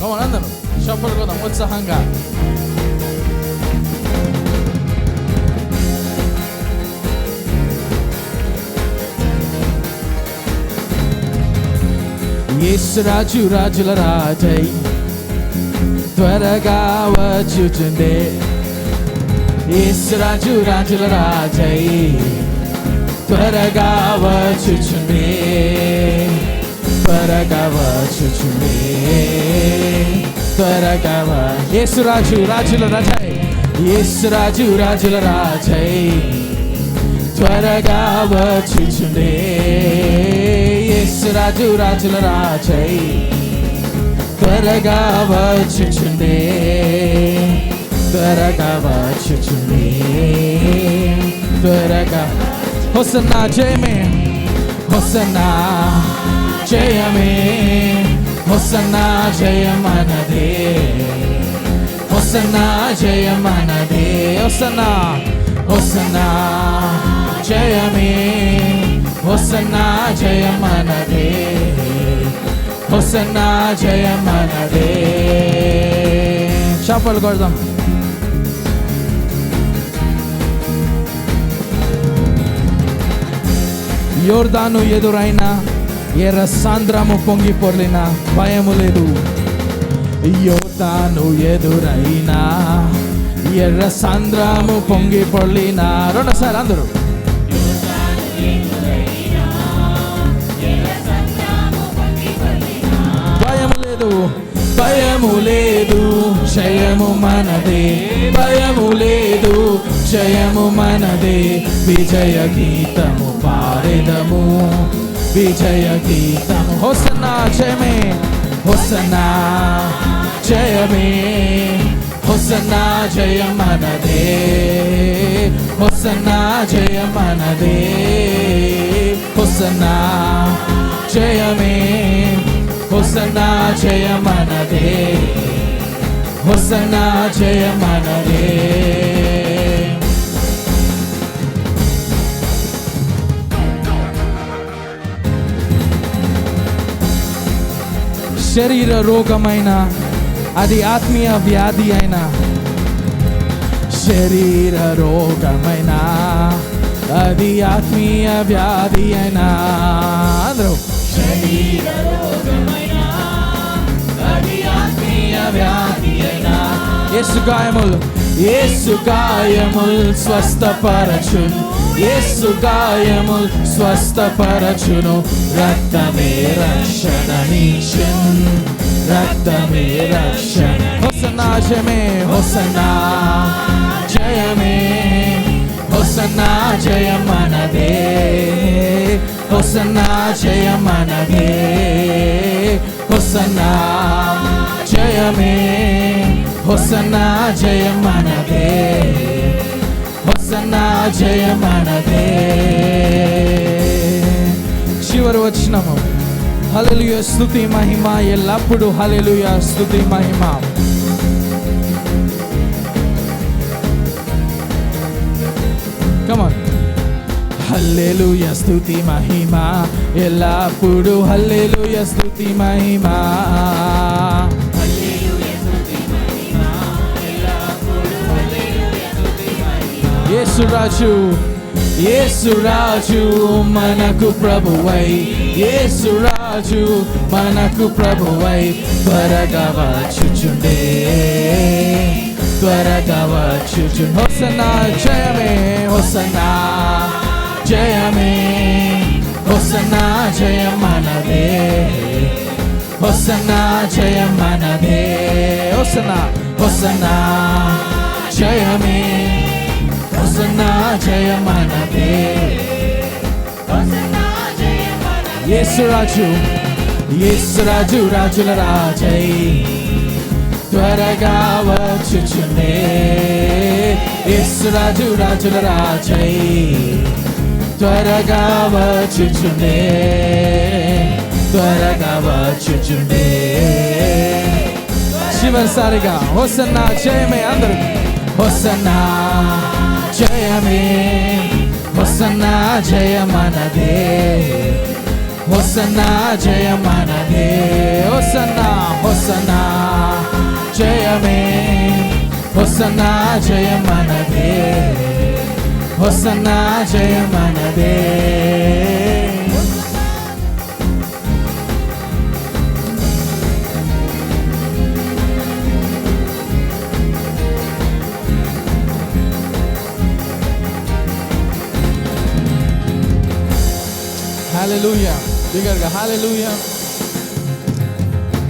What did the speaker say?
కమాన్ అందరూ చప్పట్లు కొడదాం ఉత్సాహంగా. యేసు రాజు రాజుల రాజై త్వరగా వచ్చుచుండే. యేసు రాజు రాజుల రాజై త్వరగా వచ్చుచుండే. త్వరగా వచ్చుచుండే. త్వరగా యేసు రాజు రాజుల రాజై. యేసు రాజు రాజుల రాజై త్వరగా వచ్చుచుండే. యేసు రాజు రాజుల రాజై త్వరగా వచ్చుచుండే. త్వరగా వచ్చుచుండే. త్వరగా హోసన్నా జయమే. హోసన్నా జయమే. హోసన్నా జయమనదే. హోసన్నా జయమనదే. హోసన్నా హోసన్నా జయమే. హోసన్నా జయమనదే. హోసన్నా జయమనదే. చప్పట్లు కొడదాం. యోర్దాను ఎదురైన ఎర్ర సాంద్రము పొంగి పొర్లిన భయము లేదు. యోర్దాను ఎదురైన ఎర్ర సాంద్రము పొంగి పొర్లిన. రెండోసారి అందరూ. భయము లేదు. భయము లేదు. జయము మనదే. భయము లేదు. జయము మనదే. విజయ గీతము పాడెదము. విజయ గీతము. హోసన్నా జయమే. హోసన్నా జయమే. హోసన్నా జయమనదే. హోసన్నా జయమనదే. హోసన్నా జయమే. హోసన్నా జయమనదే. హోసన్నా జయమనదే. శరీర రోగమైన అది ఆత్మీయ వ్యాధి అయినా. శరీర రోగమైన అది ఆత్మీయ వ్యాధి అయినా. అందరూ శరీర రోగమైన అది ఆత్మీయ వ్యాధి అయినా. యేసు గాయములు. యేసు గాయములు స్వస్థపరచును. యేసు గాయములు స్వస్థపరచును. రక్తమే రక్షణనిచ్చును. రక్తమే రక్షణ. హోసన్నా జయమే. హోసన్నా జయమే. హోసన్నా జయమనదే. హోసన్నా జయమనదే. హోసన్నా జయమే. హోసన్నా జయమనదే. హోసన్నా జయమనదే. చివరి వచనము. హల్లెలూయా స్తుతి మహిమ ఎల్లప్పుడు. హల్లెలూయా స్తుతి మహిమ. కమాన్. హల్లెలూయా స్తుతి మహిమ ఎల్లప్పుడు. హల్లెలూయా స్తుతి మహిమ. యేసు రాజు. యేసు రాజు మనకు ప్రభువై. యేసు రాజు మనకు ప్రభువై త్వరగా వచ్చుచుండే. త్వరగా వచ్చుచుండే. హోసన్నా జయమే. హోసన్నా జయమే. హోసన్నా జయమనదే. హోసన్నా జయమనదే. హోసన్నా హోసన్నా జయమే. హోసన్నా జయమనదే. యేసు రాజు. యేసు రాజు రాజుల రాజై త్వరగా వచ్చుచుండే. యేసు రాజు రాజుల రాజై త్వరగా వచ్చుచుండే. త్వరగా వచ్చుచుండే. చివరిసారిగా హోసన్నా జయమే. అందరూ హోసన్నా జయమే. హోసన్నా జయమనదే. హోసన్నా జయం మనదే, హోసన్నా హోసన్నా జయమే, హోసన్నా జయం మనదే, హోసన్నా జయం మనదే. హల్లెలూయా, బిగ్గరగా హల్లెలూయా.